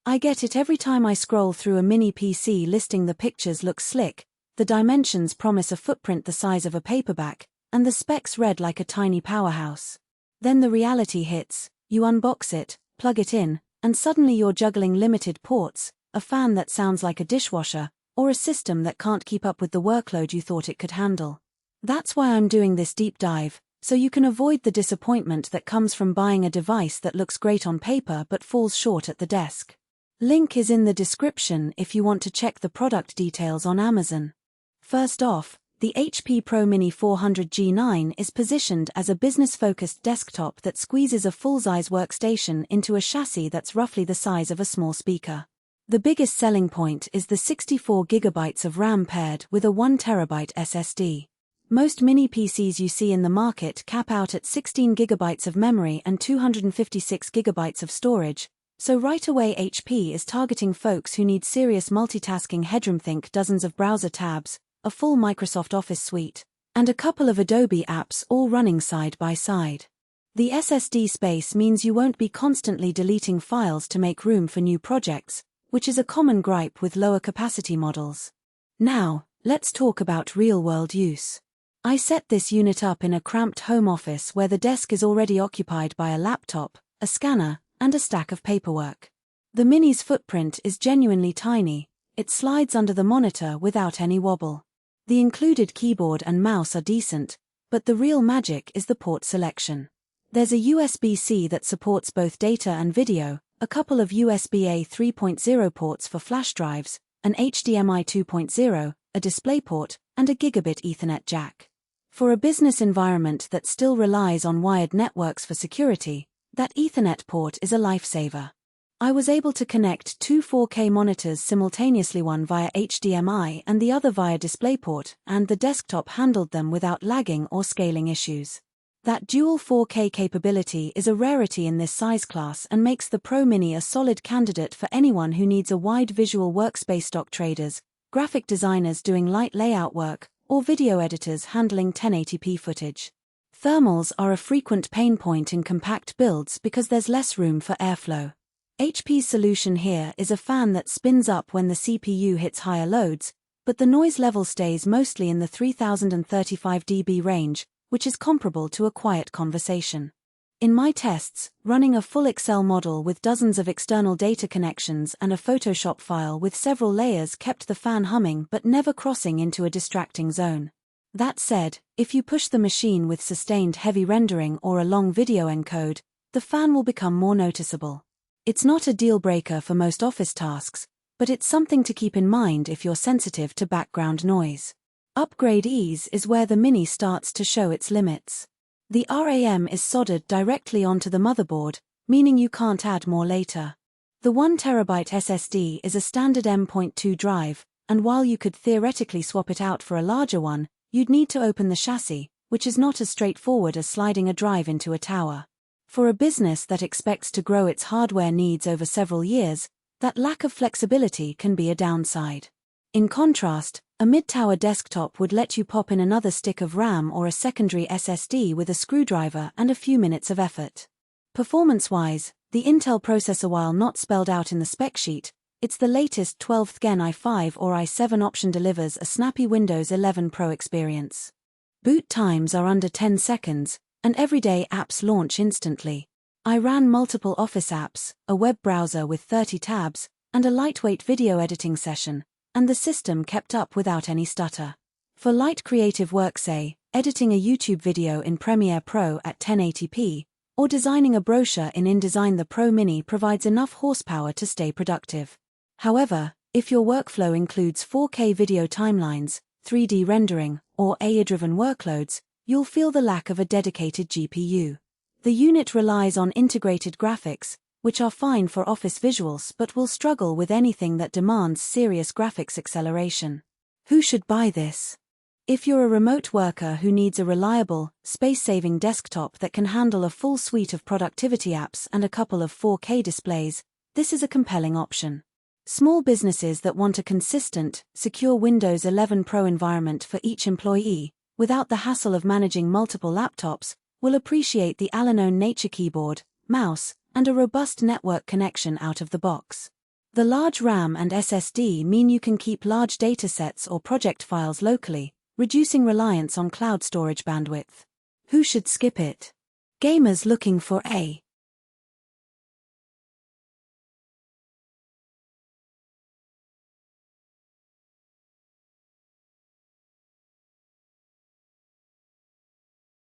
I get it every time I scroll through a mini PC listing the pictures look slick, the dimensions promise a footprint the size of a paperback, and the specs read like a tiny powerhouse. Then the reality hits, you unbox it, plug it in, and suddenly you're juggling limited ports, a fan that sounds like a dishwasher, or a system that can't keep up with the workload you thought it could handle. That's why I'm doing this deep dive, so you can avoid the disappointment that comes from buying a device that looks great on paper but falls short at the desk. Link is in the description if you want to check the product details on Amazon. First off, the HP Pro Mini 400G9 is positioned as a business-focused desktop that squeezes a full-size workstation into a chassis that's roughly the size of a small speaker. The biggest selling point is the 64GB of RAM paired with a 1TB SSD. Most mini PCs you see in the market cap out at 16GB of memory and 256GB of storage, so right away HP is targeting folks who need serious multitasking headroom. Think dozens of browser tabs, a full Microsoft Office suite, and a couple of Adobe apps all running side by side. The SSD space means you won't be constantly deleting files to make room for new projects, which is a common gripe with lower capacity models. Now, let's talk about real-world use. I set this unit up in a cramped home office where the desk is already occupied by a laptop, a scanner, and a stack of paperwork. The Mini's footprint is genuinely tiny, it slides under the monitor without any wobble. The included keyboard and mouse are decent, but the real magic is the port selection. There's a USB-C that supports both data and video, a couple of USB-A 3.0 ports for flash drives, an HDMI 2.0, a DisplayPort, and a gigabit Ethernet jack. For a business environment that still relies on wired networks for security, that Ethernet port is a lifesaver. I was able to connect two 4K monitors simultaneously, one via HDMI and the other via DisplayPort, and the desktop handled them without lagging or scaling issues. That dual 4K capability is a rarity in this size class and makes the Pro Mini a solid candidate for anyone who needs a wide visual workspace. Stock traders, graphic designers doing light layout work, or video editors handling 1080p footage. Thermals are a frequent pain point in compact builds because there's less room for airflow. HP's solution here is a fan that spins up when the CPU hits higher loads, but the noise level stays mostly in the 3035 dB range, which is comparable to a quiet conversation. In my tests, running a full Excel model with dozens of external data connections and a Photoshop file with several layers kept the fan humming but never crossing into a distracting zone. That said, if you push the machine with sustained heavy rendering or a long video encode, the fan will become more noticeable. It's not a deal-breaker for most office tasks, but it's something to keep in mind if you're sensitive to background noise. Upgrade ease is where the Mini starts to show its limits. The RAM is soldered directly onto the motherboard, meaning you can't add more later. The 1TB SSD is a standard M.2 drive, and while you could theoretically swap it out for a larger one, you'd need to open the chassis, which is not as straightforward as sliding a drive into a tower. For a business that expects to grow its hardware needs over several years, that lack of flexibility can be a downside. In contrast, a mid-tower desktop would let you pop in another stick of RAM or a secondary SSD with a screwdriver and a few minutes of effort. Performance-wise, the Intel processor, while not spelled out in the spec sheet, it's the latest 12th Gen i5 or i7 option, delivers a snappy Windows 11 Pro experience. Boot times are under 10 seconds, and everyday apps launch instantly. I ran multiple Office apps, a web browser with 30 tabs, and a lightweight video editing session, and the system kept up without any stutter. For light creative work, say, editing a YouTube video in Premiere Pro at 1080p, or designing a brochure in InDesign, the Pro Mini provides enough horsepower to stay productive. However, if your workflow includes 4K video timelines, 3D rendering, or AI-driven workloads, you'll feel the lack of a dedicated GPU. The unit relies on integrated graphics, which are fine for office visuals but will struggle with anything that demands serious graphics acceleration. Who should buy this? If you're a remote worker who needs a reliable, space-saving desktop that can handle a full suite of productivity apps and a couple of 4K displays, this is a compelling option. Small businesses that want a consistent, secure Windows 11 Pro environment for each employee, without the hassle of managing multiple laptops, will appreciate the Al-Anon Nature keyboard, mouse, and a robust network connection out of the box. The large RAM and SSD mean you can keep large datasets or project files locally, reducing reliance on cloud storage bandwidth. Who should skip it? Gamers looking for a